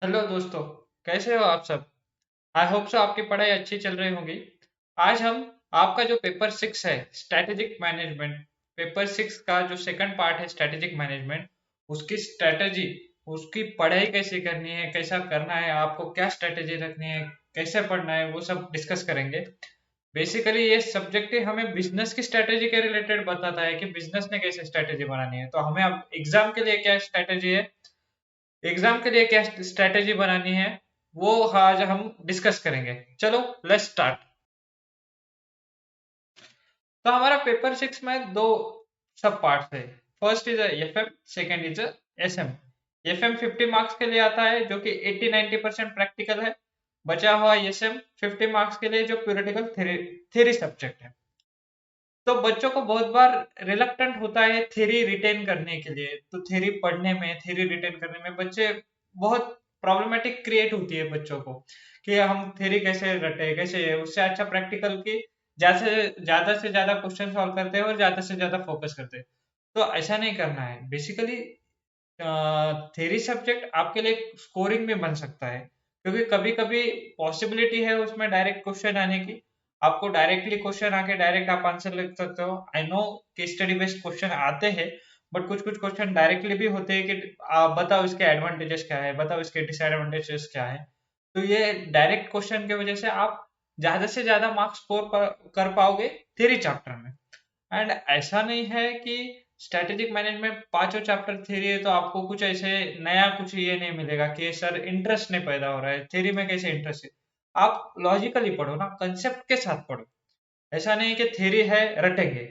Hello दोस्तों। कैसे हो आप सब? आई होप सो आपकी पढ़ाई अच्छी चल रही होगी। आज हम आपका जो पेपर 6 है, स्ट्रैटेजिक मैनेजमेंट, पेपर 6 का जो सेकंड पार्ट है स्ट्रैटेजिक मैनेजमेंट, उसकी स्ट्रैटेजी, उसकी पढ़ाई कैसे करनी है, कैसा करना है, आपको क्या स्ट्रैटेजी रखनी है, कैसे पढ़ना है, वो सब डिस्कस करेंगे। बेसिकली ये सब्जेक्ट ही हमें बिजनेस की स्ट्रैटेजी के रिलेटेड बताता है कि बिजनेस ने कैसे स्ट्रैटेजी बनानी है। तो हमें अब एग्जाम के लिए क्या स्ट्रैटेजी है, एग्जाम के लिए क्या स्ट्रैटेजी बनानी है, वो आज हम डिस्कस करेंगे। चलो लेट्स स्टार्ट। तो हमारा पेपर 6 में दो सब पार्ट्स है। First is FM, second is SM. FM 50 marks के लिए आता है, जो कि 80-90% प्रैक्टिकल है। बचा हुआ एसएम 50 मार्क्स के लिए, जो थ्योरेटिकल थ्योरी सब्जेक्ट है। तो बच्चों को बहुत बार रिलक्टेंट होता है थ्योरी रिटेन करने के लिए। तो थ्योरी पढ़ने में, थ्योरी रिटेन करने में बच्चे बहुत प्रॉब्लमेटिक क्रिएट होती है बच्चों को, कि हम थ्योरी कैसे रटे, कैसे है। उससे अच्छा प्रैक्टिकल की ज्यादा से ज्यादा क्वेश्चन सॉल्व करते हैं और ज्यादा से ज्यादा फोकस करते हैं। तो ऐसा नहीं करना है। बेसिकली थ्योरी सब्जेक्ट आपके लिए स्कोरिंग भी बन सकता है, क्योंकि कभी कभी पॉसिबिलिटी है उसमें डायरेक्ट क्वेश्चन आने की। आपको डायरेक्टली क्वेश्चन आके डायरेक्ट आप आंसर लिख सकते हो। आई नो कि स्टडी बेस्ड क्वेश्चन आते हैं, बट कुछ कुछ क्वेश्चन डायरेक्टली भी होते हैं कि आप बताओ इसके एडवांटेजेस क्या है, बताओ इसके डिसएडवांटेजेस क्या है। तो ये डायरेक्ट क्वेश्चन की वजह से आप ज्यादा से ज्यादा मार्क्स स्कोर कर पाओगे थ्योरी चैप्टर में। एंड ऐसा नहीं है कि स्ट्रेटेजिक मैनेजमेंट पांचों चैप्टर थ्योरी है तो आपको कुछ ऐसे नया कुछ ये नहीं मिलेगा कि सर इंटरेस्ट नहीं पैदा हो रहा है थ्योरी में, कैसे इंटरेस्ट है। आप लॉजिकली पढ़ो ना, कंसेप्ट के साथ पढ़ो। ऐसा नहीं कि थ्योरी है रटेंगे।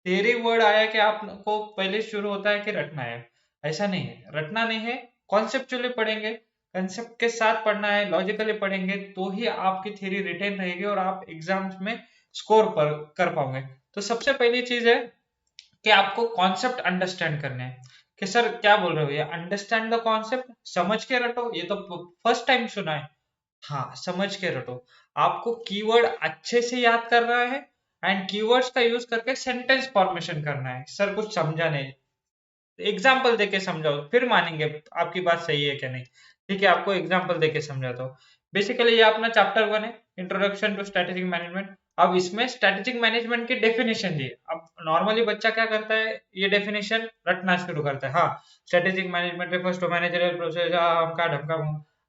थ्योरी वर्ड आया कि आपको पहले शुरू होता है कि रटना है। ऐसा नहीं है, रटना नहीं है। कॉन्सेप्चुअली पढ़ेंगे, कंसेप्ट के साथ पढ़ना है, लॉजिकली पढ़ेंगे, तो ही आपकी थ्योरी रिटेन रहेगी और आप एग्जाम्स में स्कोर पर कर पाओगे। तो सबसे पहली चीज है कि आपको कॉन्सेप्ट अंडरस्टैंड करने हैं। कि सर क्या बोल रहे हो, ये अंडरस्टैंड द कॉन्सेप्ट, समझ के रटो, ये तो फर्स्ट टाइम सुना है। हाँ, समझ के रटो। आपको कीवर्ड अच्छे से याद करना है एंड कीवर्ड्स का यूज करके सेंटेंस फॉर्मेशन करना है। सर कुछ समझा नहीं, एग्जाम्पल देके समझाओ, फिर मानेंगे आपकी बात सही है क्या नहीं। ठीक है, आपको एग्जाम्पल देके समझाता हूँ। बेसिकली ये अपना चैप्टर 1 है, इंट्रोडक्शन टू स्ट्रेटेजिक मैनेजमेंट। अब इसमें स्ट्रेटेजिक मैनेजमेंट की डेफिनेशन दी है। अब नॉर्मली बच्चा क्या करता है, ये डेफिनेशन रटना शुरू करता है। हाँ, strategic management refers to managerial process, हमका ढमका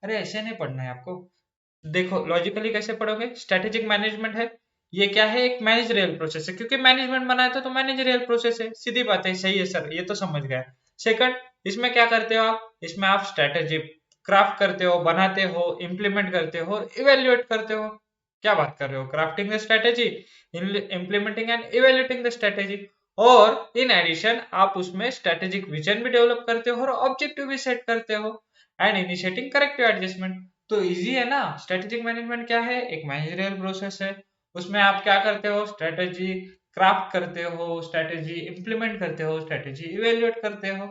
अरे ऐसे नहीं पढ़ना है आपको। देखो लॉजिकली कैसे पढ़ोगे। स्ट्रेटेजिक मैनेजमेंट है, ये क्या है, एक मैनेजरियल प्रोसेस है, क्योंकि मैनेजमेंट बनाया था तो मैनेजरियल प्रोसेस है, सीधी बात है। सही है सर, ये तो समझ गया। सेकंड, इसमें क्या करते हो आप, इसमें आप स्ट्रेटेजी क्राफ्ट करते हो, बनाते हो, इम्प्लीमेंट करते हो, इवेल्युएट करते हो। क्या बात कर रहे हो, crafting the strategy, implementing and evaluating the strategy. और इन एडिशन आप उसमें स्ट्रेटेजिक विजन भी डेवलप करते हो और ऑब्जेक्टिव भी सेट करते हो एंड इनिशिएटिंग करेक्टिव एडजस्टमेंट। तो इजी है ना। स्ट्रेटेजिक मैनेजमेंट क्या है, एक मैनेजरियल प्रोसेस है। उसमें आप क्या करते हो, स्ट्रेटेजी क्राफ्ट करते हो, स्ट्रेटेजी इंप्लीमेंट करते हो, स्ट्रेटेजी इवेल्युएट करते हो,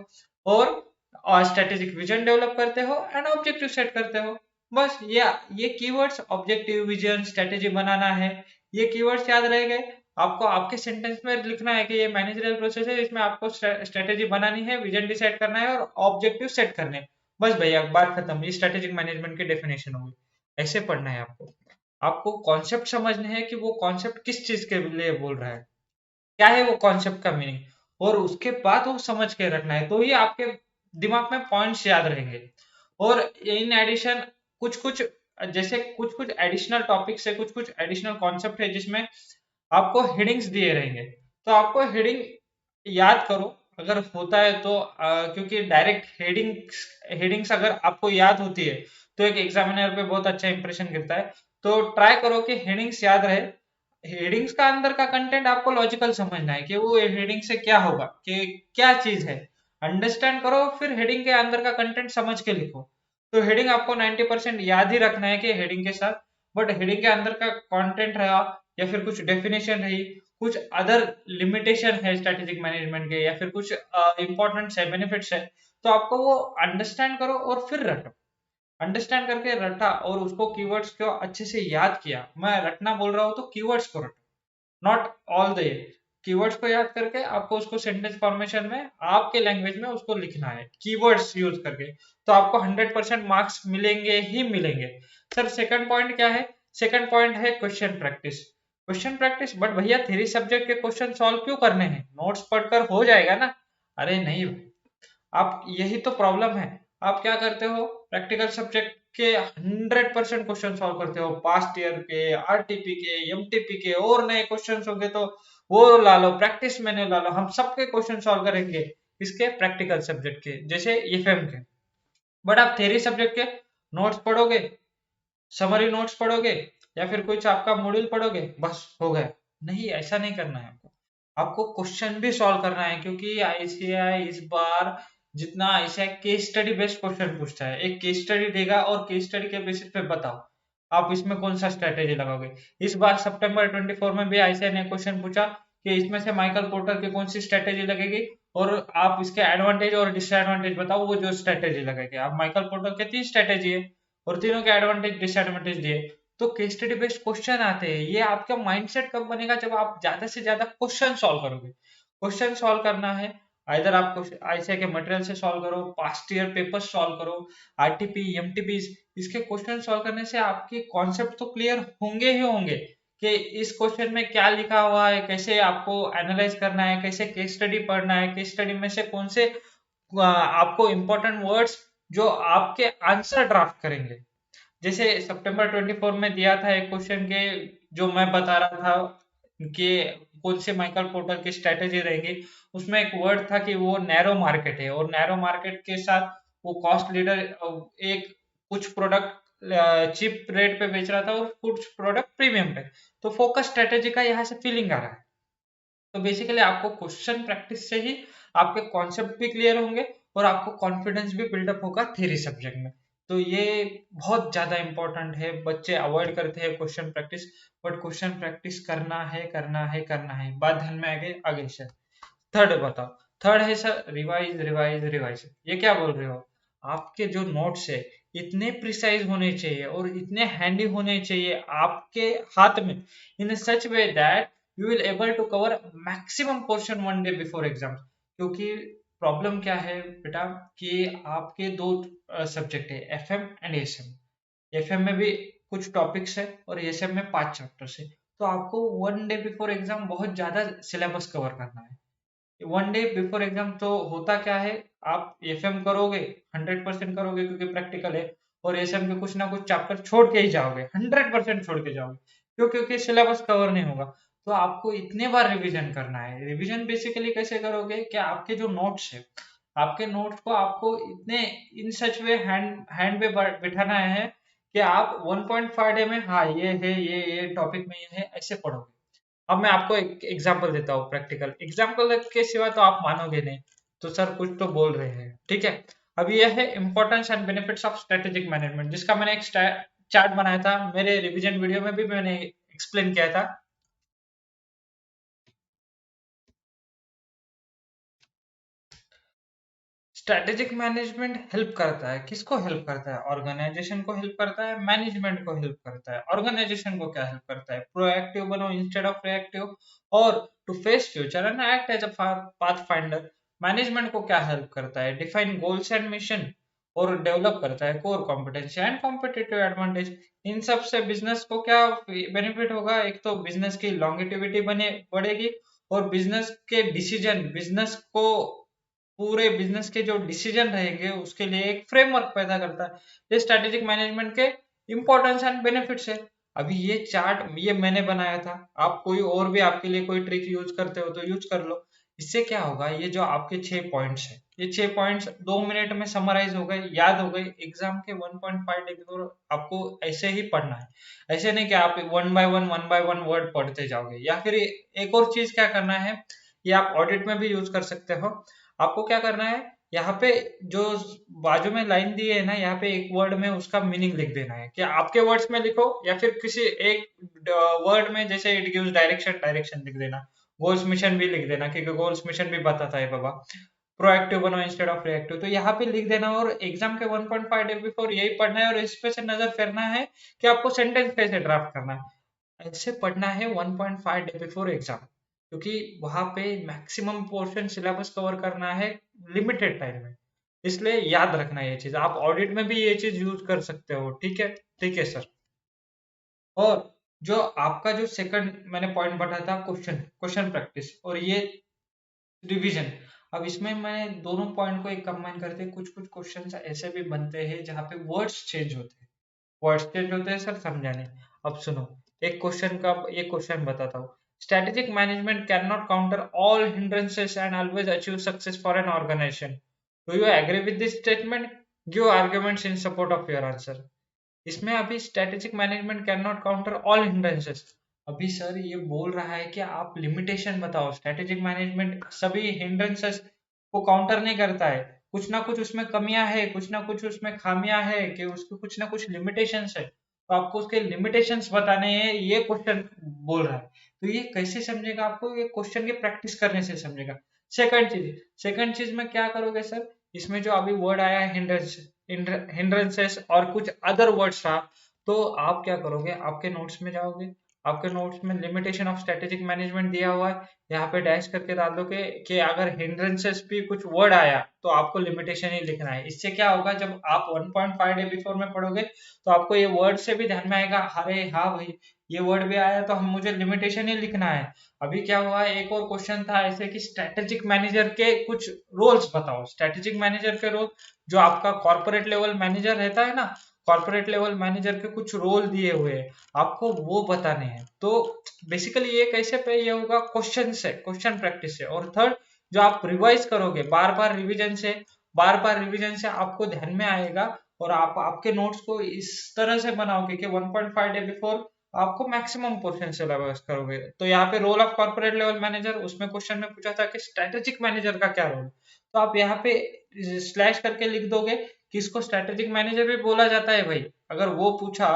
और स्ट्रेटेजिक विजन डेवलप करते हो एंड ऑब्जेक्टिव सेट करते हो। बस ये कीवर्ड्स, ऑब्जेक्टिव, विजन, स्ट्रेटेजी बनाना है, ये कीवर्ड्स याद रह गए। आपको आपके सेंटेंस में लिखना है कि ये मैनेजरियल प्रोसेस है, इसमें आपको स्ट्रेटेजी बनानी है, विजन डिसाइड करना है और ऑब्जेक्टिव सेट करने हैं। बस भैया बात खत्म, ये स्ट्रेटेजिक मैनेजमेंट की डेफिनेशन होगी। ऐसे पढ़ना है आपको। आपको कॉन्सेप्ट समझने हैं कि वो कॉन्सेप्ट किस चीज के लिए बोल रहा है, क्या है वो कॉन्सेप्ट का मीनिंग, और उसके बाद वो समझ के रखना है, तो ही आपके दिमाग में पॉइंट्स याद रहेंगे। और इन एडिशन कुछ कुछ, जैसे कुछ कुछ एडिशनल टॉपिक्स है, कुछ कुछ एडिशनल कॉन्सेप्ट है जिसमें आपको हेडिंग्स दिए रहेंगे। तो आपको हेडिंग याद करो अगर होता है तो, क्योंकि डायरेक्ट हेडिंग्स अगर आपको याद होती है तो एक एग्जामिनर पे बहुत अच्छा इंप्रेशन गिरता है। तो ट्राई करो कि हेडिंग्स याद रहे। हेडिंग्स का अंदर का कंटेंट आपको लॉजिकल समझना है कि वो हेडिंग से क्या होगा, कि क्या चीज है, अंडरस्टैंड करो, फिर हेडिंग के अंदर का कंटेंट समझ के लिखो। तो हेडिंग आपको 90% याद ही रखना है कि हेडिंग के साथ, बट हेडिंग के अंदर का कंटेंट रहा या फिर कुछ डेफिनेशन रही, कुछ अदर लिमिटेशन है स्ट्रेटेजिक मैनेजमेंट के, या फिर कुछ इंपॉर्टेंट है, बेनिफिट्स है, तो आपको वो अंडरस्टैंड करो और फिर रटो। अंडरस्टैंड करके रटा और उसको कीवर्ड्स को अच्छे से याद किया। मैं रटना बोल रहा हूँ तो कीवर्ड्स को रटो, नॉट ऑल द कीवर्ड्स को याद करके आपको उसको सेंटेंस फॉर्मेशन में आपके लैंग्वेज में उसको लिखना है कीवर्ड्स यूज करके, तो आपको 100% मार्क्स मिलेंगे ही मिलेंगे। सर सेकंड पॉइंट क्या है? सेकंड पॉइंट है question practice. Question practice, but भैया थ्योरी सब्जेक्ट के क्वेश्चन सॉल्व क्यों करने हैं? नोट्स पढ़कर हो जाएगा ना? अरे नहीं भाई, आप यही तो प्रॉब्लम है। आप क्या करते हो, प्रैक्टिकल सब्जेक्ट के 100% क्वेश्चन सॉल्व करते हो, पास्ट ईयर के, आरटीपी के, एमटीपी के, और नए क्वेश्चन होंगे तो वो ला लो, प्रैक्टिस मैंने ला लो, हम सबके क्वेश्चन सॉल्व करेंगे इसके प्रैक्टिकल सब्जेक्ट के, जैसे एफएम के। बट आप थ्योरी सब्जेक्ट के नोट्स पढ़ोगे, समरी नोट्स पढ़ोगे, या फिर कुछ आपका मॉड्यूल पढ़ोगे, बस हो गया? नहीं, ऐसा नहीं करना है आपको। आपको क्वेश्चन भी सॉल्व करना है, क्योंकि आईसीएआई इस बार जितना ICAI case study based question पूछता है, एक केस स्टडी देगा और केस स्टडी के बेसिस पे बताओ आप इसमें कौन सा स्ट्रेटेजी लगाओगे। इस बार सितंबर 24 में भी आईसीएआई ने क्वेश्चन पूछा कि इसमें से माइकल पोर्टर की कौन सी स्ट्रेटेजी लगेगी, और आप इसके एडवांटेज और डिसएडवांटेज बताओ, वो जो स्ट्रेटेजी लगेगी। आप माइकल पोर्टर के 3 स्ट्रेटेजी है और तीनों के एडवांटेज डिसएडवांटेज दिए, तो केस स्टडी बेस्ड क्वेश्चन आते हैं। ये आपका माइंडसेट कब बनेगा? जब आप ज्यादा से ज्यादा क्वेश्चन सॉल्व करोगे। क्वेश्चन सॉल्व करना है, आइदर आप आईसीएआई के मटेरियल से सॉल्व करो, पास्ट ईयर पेपर सॉल्व करो, आरटीपी एमटीपी, इसके क्वेश्चन सॉल्व करने से आपके कॉन्सेप्ट तो क्लियर होंगे ही होंगे कि इस क्वेश्चन में क्या लिखा हुआ है, कैसे आपको एनालाइज करना है, कैसे केस स्टडी पढ़ना है, केस स्टडी में से कौन से आपको इंपॉर्टेंट वर्ड्स जो आपके आंसर ड्राफ्ट करेंगे। जैसे सितंबर 24 में दिया था एक क्वेश्चन के, जो मैं बता रहा था कि कौन से माइकल पोर्टर की स्ट्रेटेजी रहेगी, उसमें एक वर्ड था कि वो नैरो मार्केट है, और नैरो मार्केट के साथ वो कॉस्ट लीडर एक कुछ प्रोडक्ट चीप रेट पे बेच रहा था और कुछ प्रोडक्ट प्रीमियम पे, तो फोकस स्ट्रेटेजी का यहाँ से फीलिंग आ रहा है। तो बेसिकली आपको क्वेश्चन प्रैक्टिस से ही आपके कॉन्सेप्ट भी क्लियर होंगे और आपको कॉन्फिडेंस भी बिल्डअप होगा थ्योरी सब्जेक्ट में। तो ये बहुत ज्यादा इंपॉर्टेंट है। बच्चे अवॉइड करते हैं question practice, but question practice करना है, करना है, करना है। बात ध्यान में आगे आगे सर। थर्ड बताओ। थर्ड है सर रिवाइज रिवाइज रिवाइज। ये क्या बोल रहे हो? आपके जो नोट्स है इतने प्रिसाइज होने चाहिए और इतने हैंडी होने चाहिए आपके हाथ में, in such way that you will able to cover maximum portion one day before exam. क्योंकि प्रॉब्लम क्या है बेटा, कि आपके दो सब्जेक्ट है, एफएम एंड एसएम। एफएम में भी कुछ टॉपिक्स है और एसएम में 5 चैप्टर्स है, तो आपको वन डे बिफोर एग्जाम बहुत ज्यादा सिलेबस कवर करना है। वन डे बिफोर एग्जाम तो होता क्या है, आप एफएम करोगे, 100% करोगे क्योंकि प्रैक्टिकल है, और एसएम के कुछ ना कुछ चैप्टर छोड़ के ही जाओगे, 100% छोड़ के जाओगे। क्यों? क्योंकि सिलेबस कवर नहीं होगा। तो आपको इतने बार रिवीजन करना है। रिवीजन बेसिकली कैसे करोगे कि आपके जो नोट्स है, आपके नोट्स को आपको इतने इन सच वे हैंड हैंड पे बिठाना है कि आप 1.5 डे में, हाँ ये है, ये टॉपिक में ये है, ऐसे पढ़ोगे। अब मैं आपको एक एग्जांपल देता हूँ, प्रैक्टिकल एग्जांपल के सिवा तो आप मानोगे नहीं। तो सर कुछ तो बोल रहे हैं, ठीक है। अब ये है importance and benefits of strategic management, जिसका मैंने एक चार्ट बनाया था, मेरे रिवीजन वीडियो में भी मैंने एक्सप्लेन किया था। स्ट्रेटेजिक मैनेजमेंट हेल्प करता है, किसको हेल्प करता है? ऑर्गेनाइजेशन को हेल्प करता है, मैनेजमेंट को हेल्प करता है। ऑर्गेनाइजेशन को क्या हेल्प करता है? प्रोएक्टिव बनो इंस्टेड ऑफ रिएक्टिव, और to face future and act as a pathfinder. Management को क्या हेल्प करता है? डिफाइन गोल्स एंड मिशन, और डेवलप करता है core competency and competitive advantage. इन सब से बिजनेस को क्या बेनिफिट होगा? एक तो बिजनेस की लॉन्गेटिविटी बने बढ़ेगी, और बिजनेस के डिसीजन, बिजनेस को पूरे बिजनेस के जो डिसीजन रहेंगे उसके लिए एक फ्रेमवर्क पैदा करता है। ये स्ट्रेटेजिक मैनेजमेंट के इंपॉर्टेंस एंड बेनिफिट्स है। अभी ये चार्ट ये मैंने बनाया था, आप कोई और भी आपके लिए कोई ट्रिक यूज करते हो तो यूज कर लो। इससे क्या होगा, ये जो आपके 6 पॉइंट्स है, ये 6 पॉइंट्स 2 मिनट में समराइज हो गए, याद हो गए। एग्जाम के 1.5 डे बिफोर आपको ऐसे ही पढ़ना है। ऐसे नहीं कि आप वन बाय वन वर्ड पढ़ते जाओगे। या फिर एक और चीज क्या करना है, ये आप ऑडिट में भी यूज कर सकते हो। आपको क्या करना है, यहाँ पे जो बाजू में लाइन दी है ना, यहाँ पे एक वर्ड में उसका मीनिंग लिख देना है, कि आपके वर्ड्स में लिखो या फिर किसी एक वर्ड में, जैसे इट गिव्स डायरेक्शन, डायरेक्शन लिख देना। गोल्स मिशन भी लिख देना, क्योंकि गोल्स मिशन भी बताता है बाबा। प्रोएक्टिव बनो इंस्टेड ऑफ रिएक्टिव, तो यहाँ पे लिख देना। और एग्जाम के 1.5 डे बिफोर यही पढ़ना है, और इस पे से नजर फेरना है कि आपको सेंटेंस कैसे ड्राफ्ट करना है। ऐसे पढ़ना है 1.5 डे बिफोर एग्जाम। क्योंकि वहां पे मैक्सिमम पोर्शन सिलेबस कवर करना है लिमिटेड टाइम में। इसलिए याद रखना ये चीज, आप ऑडिट में भी ये चीज यूज कर सकते हो। ठीक है सर। और जो आपका जो सेकंड मैंने पॉइंट बताया था, क्वेश्चन क्वेश्चन प्रैक्टिस और ये रिवीजन। अब इसमें मैं दोनों पॉइंट को एक कंबाइन करते हैं। कुछ कुछ क्वेश्चन ऐसे भी बनते हैं जहाँ पे वर्ड्स चेंज होते हैं। वर्ड्स चेंज होते हैं सर, समझाने। अब सुनो, एक क्वेश्चन बताता हूँ। Strategic management can not counter all hindrances and always achieve success for an organisation. Do you agree with this statement? Give arguments in support of your answer. इसमें अभी strategic management can not counter all hindrances. अभी sir ये बोल रहा है कि आप limitation बताओ। स्ट्रेटेजिक मैनेजमेंट सभी हिंड्रेंसेस को काउंटर नहीं करता है। कुछ ना कुछ उसमें कमियां है, कुछ ना कुछ उसमें खामियां है, कि उसके कुछ ना कुछ लिमिटेशंस है, तो आपको उसके लिमिटेशंस बताने हैं, ये क्वेश्चन बोल रहा है। तो ये कैसे समझेगा? आपको ये क्वेश्चन की प्रैक्टिस करने से समझेगा। सेकंड चीज में क्या करोगे सर, इसमें जो अभी वर्ड आया है हिंड्रेंसेस और कुछ अदर वर्ड्स था, तो आप क्या करोगे, आपके नोट्स में जाओगे, आपके नोट्स में लिमिटेशन ऑफ स्ट्रेटेजिक मैनेजमेंट दिया हुआ है, यहाँ पे डैश करके डाल दोगे कि अगर हिंड्रेंसेस भी कुछ वर्ड आया तो आपको लिमिटेशन ही लिखना है। इससे क्या होगा, जब आप 1.5 डे बिफोर में पढ़ोगे तो आपको ये वर्ड से भी ध्यान में आएगा, अरे हाँ भाई ये वर्ड भी आया तो हम मुझे लिमिटेशन ही लिखना है। अभी क्या हुआ, एक और क्वेश्चन था ऐसे कि स्ट्रेटेजिक मैनेजर के कुछ रोल्स बताओ। स्ट्रेटेजिक मैनेजर के रोल, जो आपका कॉर्पोरेट लेवल मैनेजर रहता है ना, कॉर्पोरेट लेवल मैनेजर के कुछ रोल दिए हुए हैं, आपको वो बताने हैं। तो बेसिकली ये कैसे पे ये होगा, क्वेश्चन से, क्वेश्चन प्रैक्टिस से। और थर्ड, जो आप रिवाइज करोगे बार बार रिवीजन से आपको ध्यान में आएगा, और आप आपके नोट्स को इस तरह से बनाओगे कि 1.5 डे बिफोर आपको मैक्सिमम पोर्शन सिलेबस करोगे। तो यहाँ पे role of corporate level manager, उसमें क्वेश्चन में पूछा था कि स्ट्रेटेजिक मैनेजर का क्या रोल, तो आप यहाँ पे स्लैश करके लिख दोगे कि इसको स्ट्रेटेजिक मैनेजर भी बोला जाता है भाई। अगर वो पूछा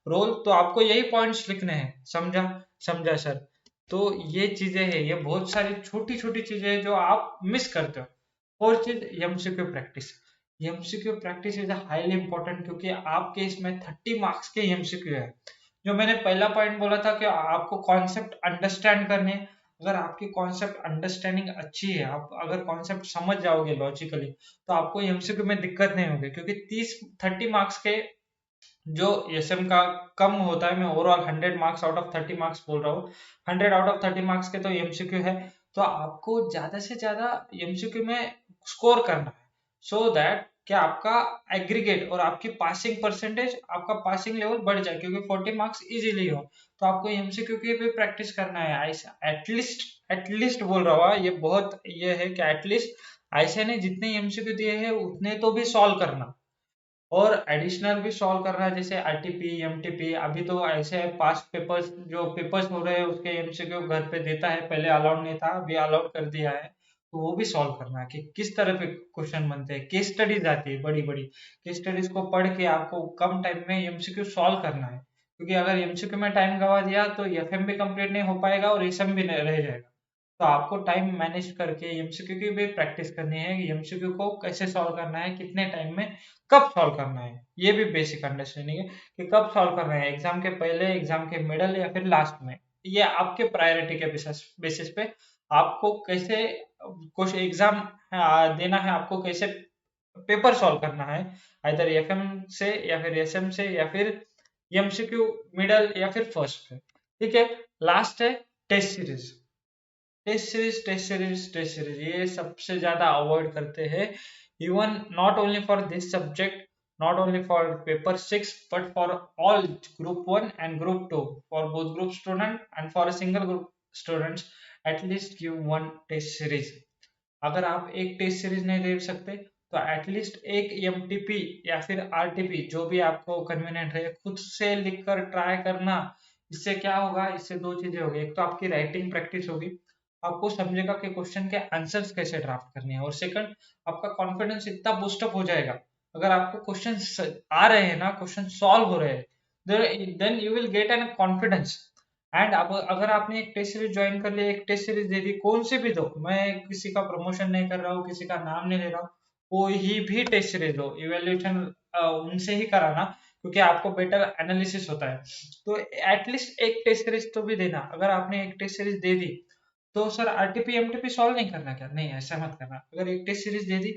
रोल तो आपको यही पॉइंट्स लिखने हैं। समझा? समझा सर। तो ये चीजें हैं, ये बहुत सारी छोटी छोटी चीजें हैं जो आप मिस करते हो। और चीज, MCQ practice. MCQ practice is highly important, क्योंकि आपके इसमें 30 मार्क्स के एमसीक्यू है। जो मैंने पहला पॉइंट बोला था कि आपको कॉन्सेप्ट अंडरस्टैंड करने, अगर आपकी कॉन्सेप्ट अंडरस्टैंडिंग अच्छी है, आप अगर कॉन्सेप्ट समझ जाओगे लॉजिकली, तो आपको एमसीक्यू में दिक्कत नहीं होगी। क्योंकि 30 मार्क्स के जो एसएम का कम होता है, मैं overall 100 marks out of 30 marks बोल रहा हूँ, 100 आउट ऑफ 30 मार्क्स के तो एमसीक्यू है। तो आपको ज्यादा से ज्यादा एमसीक्यू में स्कोर करना है, सो दैट कि आपका एग्रीगेट और आपकी पासिंग परसेंटेज, आपका पासिंग लेवल बढ़ जाए, क्योंकि 40 मार्क्स इजीली हो। तो आपको एमसीक्यू की भी प्रैक्टिस करना है। ऐसा एटलीस्ट बोल रहा हूँ, ये बहुत ये है कि एटलीस्ट ऐसे नहीं, जितने एमसीक्यू दिए हैं उतने तो भी सॉल्व करना, और एडिशनल भी सॉल्व करना है, जैसे आरटीपी एमटीपी। अभी तो ऐसे पास्ट पेपर्स, जो पेपर्स हो रहे हैं उसके एमसीक्यू घर पे देता है, पहले अलाउड नहीं था, अभी अलाउड कर दिया है। तो वो भी सॉल्व करना है कि किस तरह के क्वेश्चन बनते हैं। केस स्टडीज आती है बड़ी बड़ी, केस स्टडीज को पढ़ के आपको कम टाइम में एमसीक्यू सॉल्व करना है। क्योंकि अगर एमसीक्यू में टाइम गवा दिया तो एफएम भी कंप्लीट नहीं हो पाएगा और एसएम भी रह जाएगा। तो आपको टाइम मैनेज करके एमसीक्यू की भी प्रैक्टिस करनी है कि एमसीक्यू को कैसे सॉल्व करना है, कितने टाइम में, कब सॉल्व करना है। ये भी बेसिक अंडरस्टैंडिंग है कि कब सॉल्व करना है, एग्जाम के पहले, एग्जाम के मिडल या फिर लास्ट में। ये आपके प्रायोरिटी के बेसिस पे आपको कैसे कुछ एग्जाम देना है, आपको कैसे पेपर सॉल्व करना है, आइदर एफएम से या फिर एसएम से या फिर एमसीक्यू मिडल या फिर फर्स्ट पे। ठीक है। लास्ट है टेस्ट सीरीज। टेस्ट सीरीज ये सबसे ज्यादा अवॉइड करते हैं। Even not only for this subject, not only for paper 6, but for all group 1 and group 2, for both group student and for a single group students, at least give one test series. अगर आप एक test series नहीं दे सकते तो at least एक MTP या फिर RTP, जो भी आपको कन्वीनियंट है, खुद से लिखकर ट्राई करना। इससे क्या होगा, इससे दो चीजें होगी। एक तो आपकी राइटिंग प्रैक्टिस होगी, आपको समझेगा कि क्वेश्चन के आंसर्स कैसे ड्राफ्ट करने हैं, और सेकंड, आपका कॉन्फिडेंस इतना बूस्टअप हो जाएगा। अगर आपको क्वेश्चन आ रहे हैं ना, क्वेश्चन सॉल्व हो रहे हैं, then you will get an confidence. And अब अगर आपने एक टेस्ट सीरीज ज्वाइन कर लिया, एक टेस्ट सीरीज दे दी, कौन सी भी दो, मैं किसी का प्रमोशन नहीं कर रहा हूँ, किसी का नाम नहीं ले रहा हूँ, कोई भी टेस्ट सीरीज हो, इवेल्युएशन उनसे ही कराना, क्योंकि आपको बेटर एनालिसिस होता है। तो एटलीस्ट एक टेस्ट सीरीज तो भी देना। अगर आपने एक टेस्ट सीरीज दे दी तो सर आरटीपी एमटीपी सॉल्व नहीं करना क्या? नहीं, ऐसा मत करना। अगर एक टेस्ट सीरीज दे दी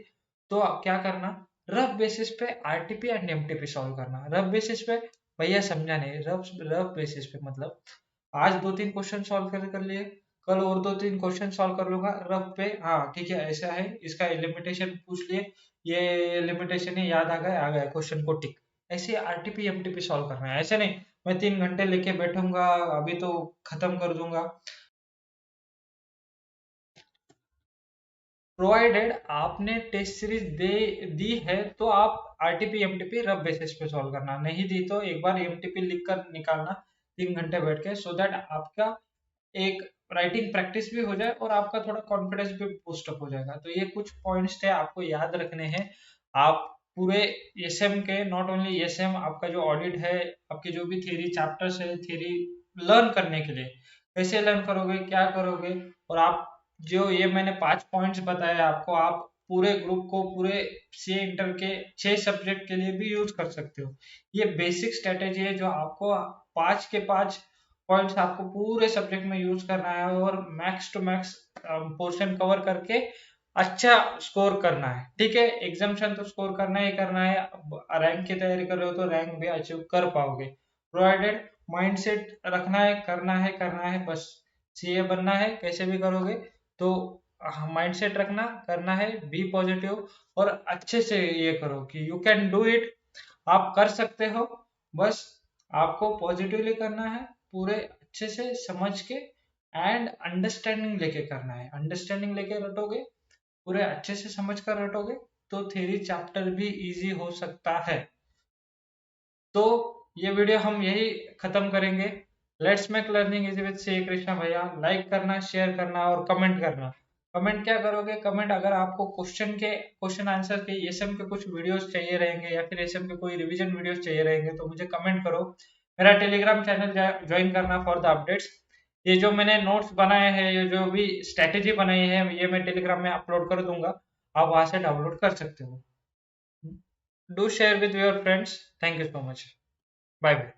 तो आप क्या करना, रफ बेसिस पे आरटीपी एंड एमटीपी सॉल्व करना। रफ बेसिस पे, भैया समझा नहीं, रफ रफ बेसिस पे मतलब आज 2-3 क्वेश्चन सॉल्व कर लिए, कल और 2-3 क्वेश्चन सॉल्व कर लूंगा रफ पे। हाँ ठीक है, ऐसा है, इसका लिमिटेशन पूछ लिए, ये लिमिटेशन है, याद आ गया क्वेश्चन को टिक। ऐसे आरटीपी एमटीपी सॉल्व करना है, ऐसे नहीं मैं 3 घंटे लेके बैठूंगा, अभी तो खत्म कर दूंगा। प्रोवाइडेड आपने टेस्ट सीरीज दे दी है तो आप आरटीपी एमटीपी रफ बेसिस पे सॉल्व करना, नहीं दी तो एक बार एमटीपी लिख कर निकालना 3 घंटे बैठ के, सो दैट आपका एक राइटिंग प्रैक्टिस भी हो जाए और आपका थोड़ा कॉन्फिडेंस भी बूस्ट अप हो जाएगा। तो ये कुछ पॉइंट्स थे आपको याद रखने हैं। आप पूरे एसएम के, नॉट ओनली एसएम, आपका जो ऑडिट है, आपके जो भी थ्योरी चैप्टर्स है, थ्योरी लर्न करने के लिए कैसे लर्न करोगे, क्या करोगे, और आप जो ये मैंने 5 पॉइंट्स बताए आपको, आप पूरे ग्रुप को, पूरे सी इंटर के 6 सब्जेक्ट के लिए भी यूज कर सकते हो। ये बेसिक स्ट्रेटेजी है जो आपको 5 के 5 पॉइंट्स आपको पूरे सब्जेक्ट में यूज करना है और max to max portion cover करके अच्छा स्कोर करना है। ठीक है, एग्जामिनेशन तो स्कोर करना है, रैंक की तैयारी कर रहे हो तो रैंक भी अचीव कर पाओगे, प्रोवाइडेड माइंडसेट रखना है, करना है बस। सीए बनना है, कैसे भी करोगे तो माइंडसेट रखना, करना है, बी पॉजिटिव और अच्छे से ये करो कि यू कैन डू इट, आप कर सकते हो। बस आपको पॉजिटिवली करना है, पूरे अच्छे से समझ के एंड अंडरस्टैंडिंग लेके करना है। अंडरस्टैंडिंग लेके रटोगे, पूरे अच्छे से समझ कर रटोगे तो थ्योरी चैप्टर भी इजी हो सकता है। तो ये वीडियो हम यही खत्म करेंगे। Let's make learning easy with Shri Krishna भैया। लाइक करना, शेयर करना और कमेंट करना। कमेंट क्या करोगे? कमेंट अगर आपको क्वेश्चन आंसर के एसएम के कुछ वीडियोस चाहिए रहेंगे या फिर एसएम के कोई रिवीजन वीडियोस चाहिए रहेंगे तो मुझे कमेंट करो। मेरा टेलीग्राम चैनल ज्वाइन करना फॉर द अपडेट्स। ये जो मैंने नोट्स बनाए हैं, ये जो भी स्ट्रेटेजी बनाई है, ये मैं टेलीग्राम में अपलोड कर दूंगा, आप वहां से डाउनलोड कर सकते हो। Do share with your friends. Thank you so much. Bye bye.